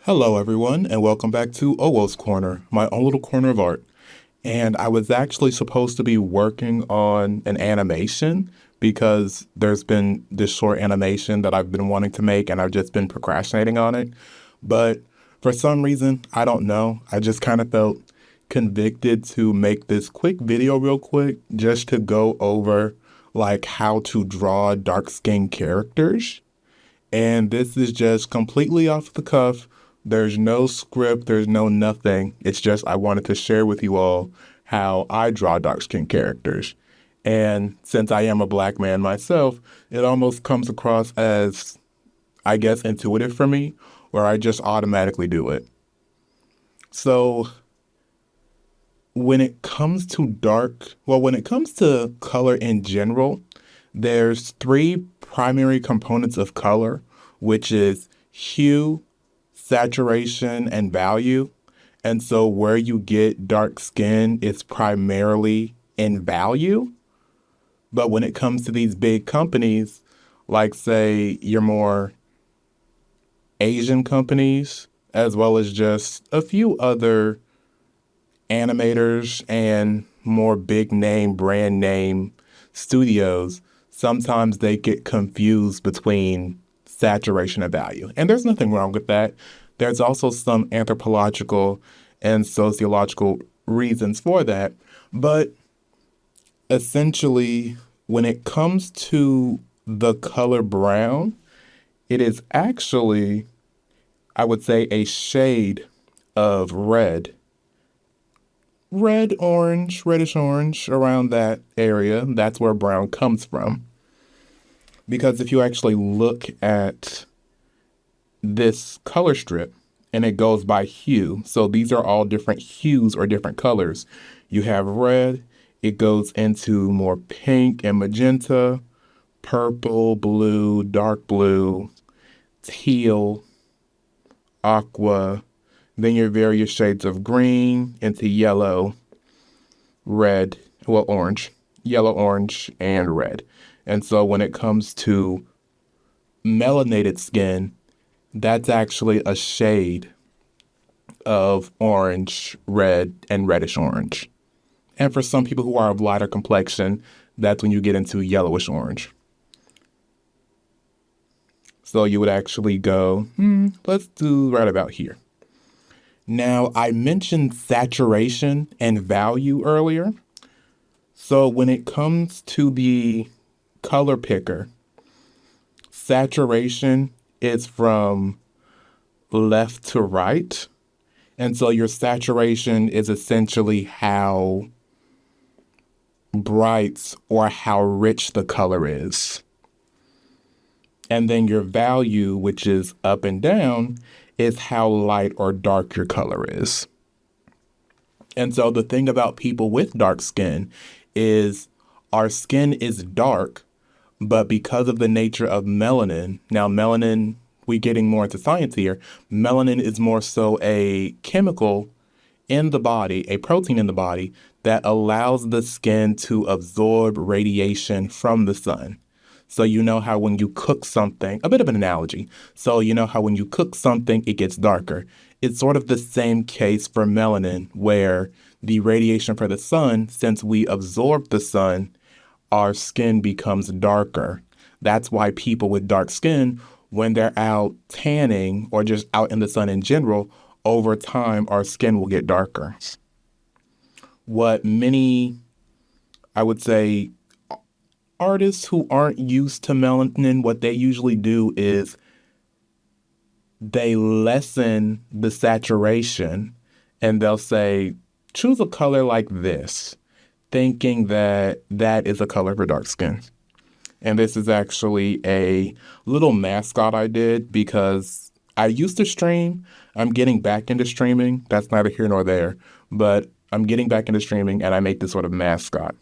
Hello, everyone, and welcome back to Owoh's Corner, my own little corner of art. And I was actually supposed to be working on an animation because there's been this short animation that I've been wanting to make and I've just been procrastinating on it. But for some reason, I don't know, I just kind of felt convicted to make this quick video real quick just to go over like how to draw dark-skinned characters. And this is just completely off the cuff. There's no script, there's no nothing. It's just I wanted to share with you all how I draw dark skinned characters. And since I am a black man myself, it almost comes across as, I guess, intuitive for me, where I just automatically do it. So when it comes to color in general, there's three primary components of color, which is hue, saturation, and value. And so where you get dark skin is primarily in value. But when it comes to these big companies, like say your more Asian companies, as well as just a few other animators and more big name, brand name studios, sometimes they get confused between saturation and value. And there's nothing wrong with that. There's also some anthropological and sociological reasons for that. But essentially, when it comes to the color brown, it is actually, I would say, a shade of red. Red, orange, reddish orange, around that area. That's where brown comes from. Because if you actually look at this color strip and it goes by hue, so these are all different hues or different colors. You have red, it goes into more pink and magenta, purple, blue, dark blue, teal, aqua, then your various shades of green into yellow, red, well, orange, yellow, orange, and red. And so when it comes to melanated skin, that's actually a shade of orange, red, and reddish orange. And for some people who are of lighter complexion, that's when you get into yellowish orange. So you would actually go, let's do right about here. Now, I mentioned saturation and value earlier. So when it comes to the color picker, saturation is from left to right. And so your saturation is essentially how bright or how rich the color is. And then your value, which is up and down, is how light or dark your color is. And so the thing about people with dark skin is our skin is dark, but because of the nature of melanin, now melanin, we're getting more into science here, melanin is more so a chemical in the body, a protein in the body that allows the skin to absorb radiation from the sun. So you know how when you cook something, a bit of an analogy. So you know how when you cook something, it gets darker. It's sort of the same case for melanin, where the radiation for the sun, since we absorb the sun, our skin becomes darker. That's why people with dark skin, when they're out tanning or just out in the sun in general, over time, our skin will get darker. What many, I would say, artists who aren't used to melanin, what they usually do is they lessen the saturation and they'll say, choose a color like this, thinking that that is a color for dark skin. And this is actually a little mascot I did because I used to stream. I'm getting back into streaming. That's neither here nor there. But I'm getting back into streaming and I make this sort of mascot.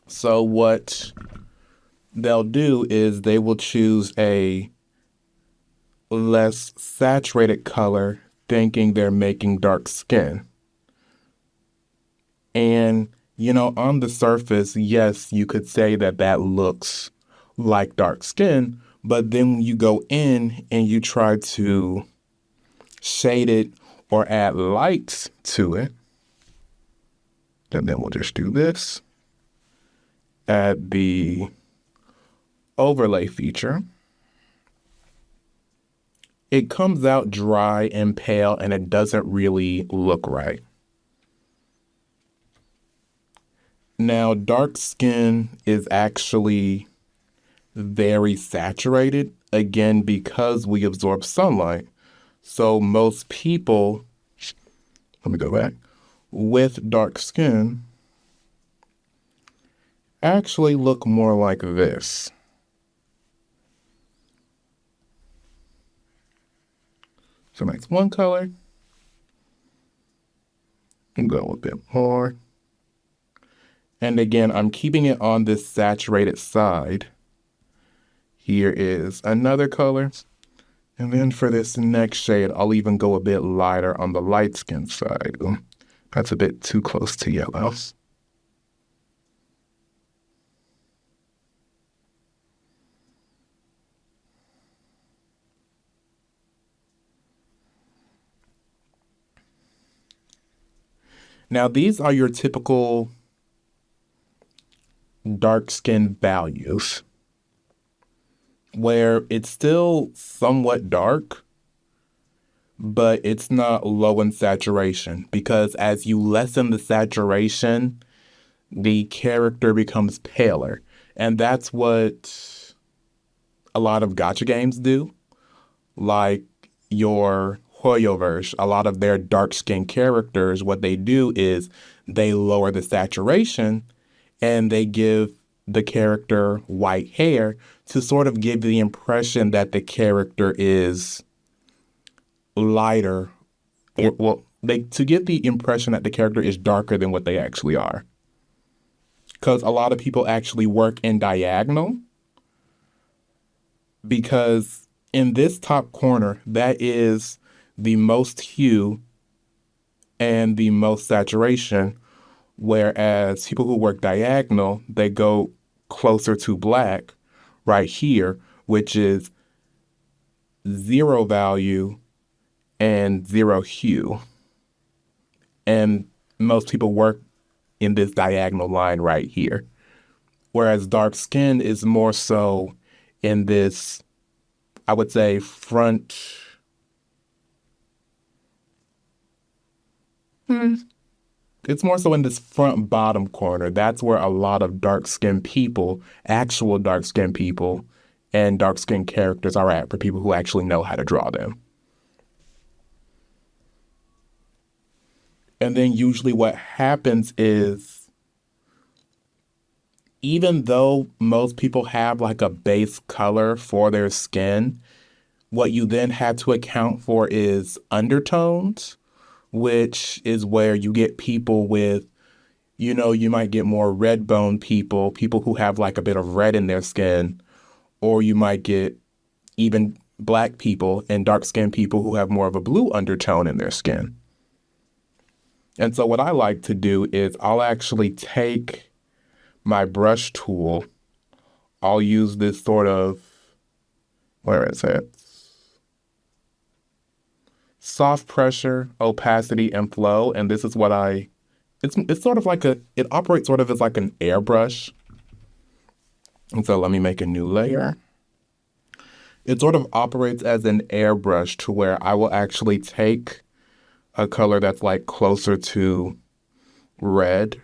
So what they'll do is they will choose a less saturated color thinking they're making dark skin. And, on the surface, yes, you could say that that looks like dark skin, but then when you go in and you try to shade it or add lights to it. And then we'll just do this. Add the overlay feature. It comes out dry and pale and it doesn't really look right. Now, dark skin is actually very saturated, again, because we absorb sunlight. So most people, let me go back, with dark skin actually look more like this. So next one color, and go a bit more. And again, I'm keeping it on this saturated side. Here is another color. And then for this next shade, I'll even go a bit lighter on the light skin side. Ooh, that's a bit too close to yellow. Now, these are your typical dark skin values, where it's still somewhat dark, but it's not low in saturation, because as you lessen the saturation, the character becomes paler. And that's what a lot of gacha games do. Like your Hoyoverse, a lot of their dark-skinned characters, what they do is they lower the saturation and they give the character white hair to sort of give the impression that the character is lighter, to give the impression that the character is darker than what they actually are. Because a lot of people actually work in diagonal, because in this top corner, that is the most hue and the most saturation, whereas people who work diagonal, they go closer to black right here, which is 0 value and 0 hue. And most people work in this diagonal line right here. Whereas dark skin is more so in this, I would say, front. It's more so in this front bottom corner. That's where a lot of dark skinned people, actual dark skinned people, and dark skinned characters are at for people who actually know how to draw them. And then usually what happens is, even though most people have like a base color for their skin, what you then have to account for is undertones, which is where you get people with, you might get more red bone people, people who have like a bit of red in their skin, or you might get even black people and dark skinned people who have more of a blue undertone in their skin. And so what I like to do is I'll actually take my brush tool. I'll use this sort of, where is it? Soft pressure, opacity, and flow. And this is what it's sort of like it operates sort of as like an airbrush. And so let me make a new layer. It sort of operates as an airbrush to where I will actually take a color that's like closer to red.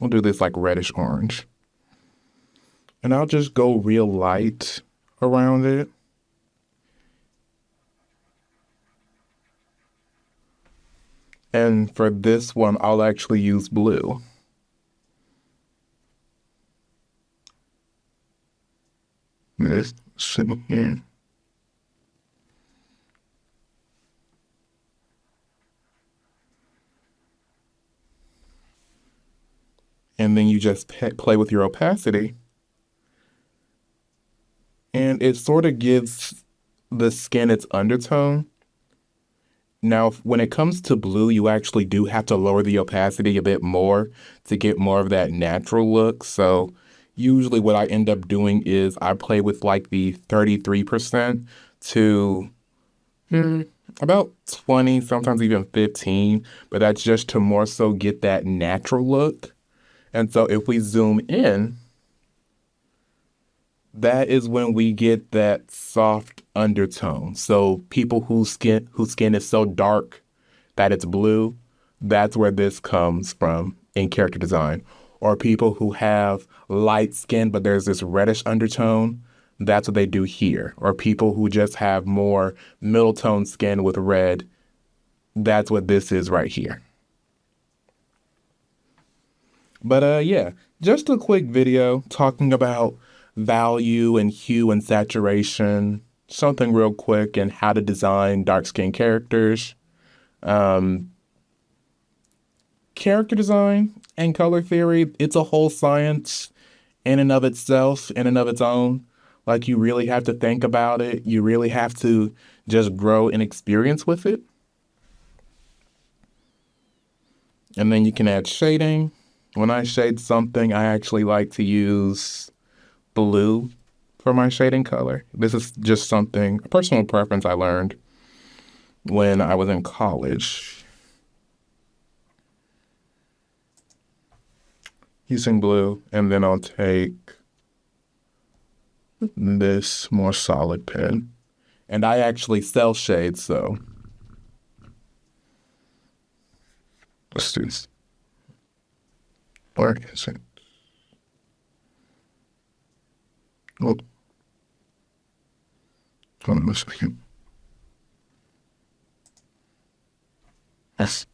We'll do this like reddish orange. And I'll just go real light around it. And for this one, I'll actually use blue. This here. And then you just play with your opacity. And it sort of gives the skin its undertone. Now, when it comes to blue, you actually do have to lower the opacity a bit more to get more of that natural look. So usually what I end up doing is I play with like the 33% to About 20, sometimes even 15, but that's just to more so get that natural look. And so if we zoom in, that is when we get that soft undertone. So people whose skin is so dark that it's blue, that's where this comes from in character design. Or people who have light skin but there's this reddish undertone, that's what they do here. Or people who just have more middle tone skin with red, that's what this is right here. But yeah, just a quick video talking about value and hue and saturation, something real quick, and how to design dark skinned characters. Um, Character design and color theory, it's a whole science in and of itself, in and of its own. Like, you really have to think about it. You really have to just grow in experience with it. And then you can add shading. When I shade something, I actually like to use blue for my shading color. This is just something, a personal preference I learned when I was in college. Using blue, and then I'll take this more solid pen. And I actually sell shades, so let's do this. Where is it? Oh, hold on a second. Yes.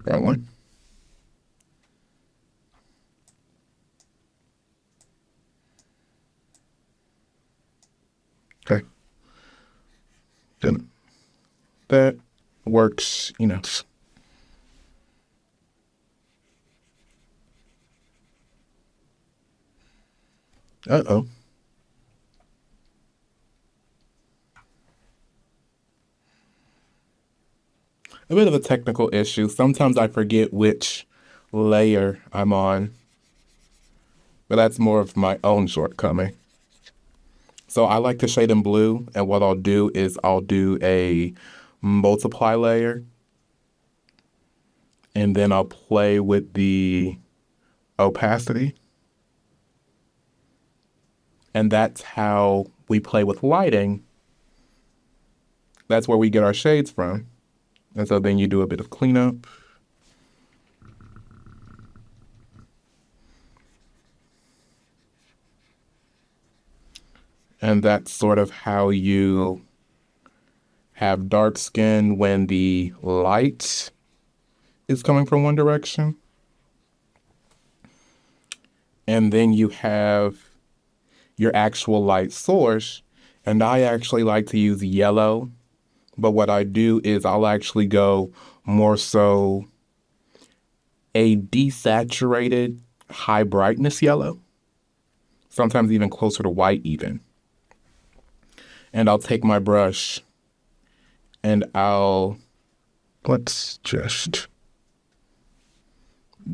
Wrong one. Okay. Then that works enough. Uh-oh. A bit of a technical issue. Sometimes I forget which layer I'm on, but that's more of my own shortcoming. So I like to shade in blue, and what I'll do is I'll do a multiply layer, and then I'll play with the opacity. And that's how we play with lighting. That's where we get our shades from. And so then you do a bit of cleanup. And that's sort of how you have dark skin when the light is coming from one direction. And then you have your actual light source. And I actually like to use yellow. But what I do is I'll actually go more so a desaturated high brightness yellow. Sometimes even closer to white even. And I'll take my brush and let's just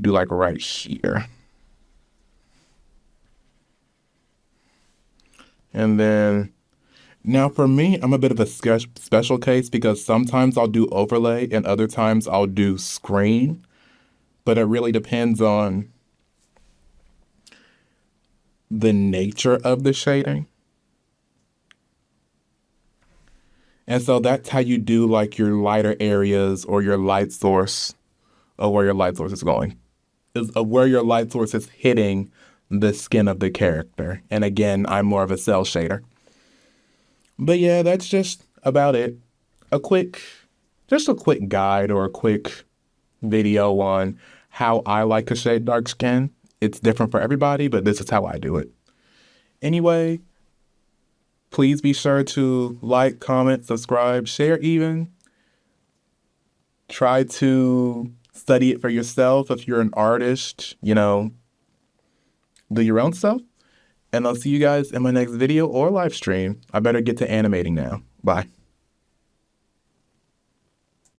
do like right here. And then now for me, I'm a bit of a special case because sometimes I'll do overlay and other times I'll do screen, but it really depends on the nature of the shading. And so that's how you do like your lighter areas or your light source or where your light source is going. Is where your light source is hitting the skin of the character. And again, I'm more of a cell shader. But yeah, that's just about it. Just a quick guide or a quick video on how I like to shade dark skin. It's different for everybody, but this is how I do it. Anyway, please be sure to like, comment, subscribe, share even. Try to study it for yourself. If you're an artist, do your own stuff. And I'll see you guys in my next video or live stream. I better get to animating now. Bye.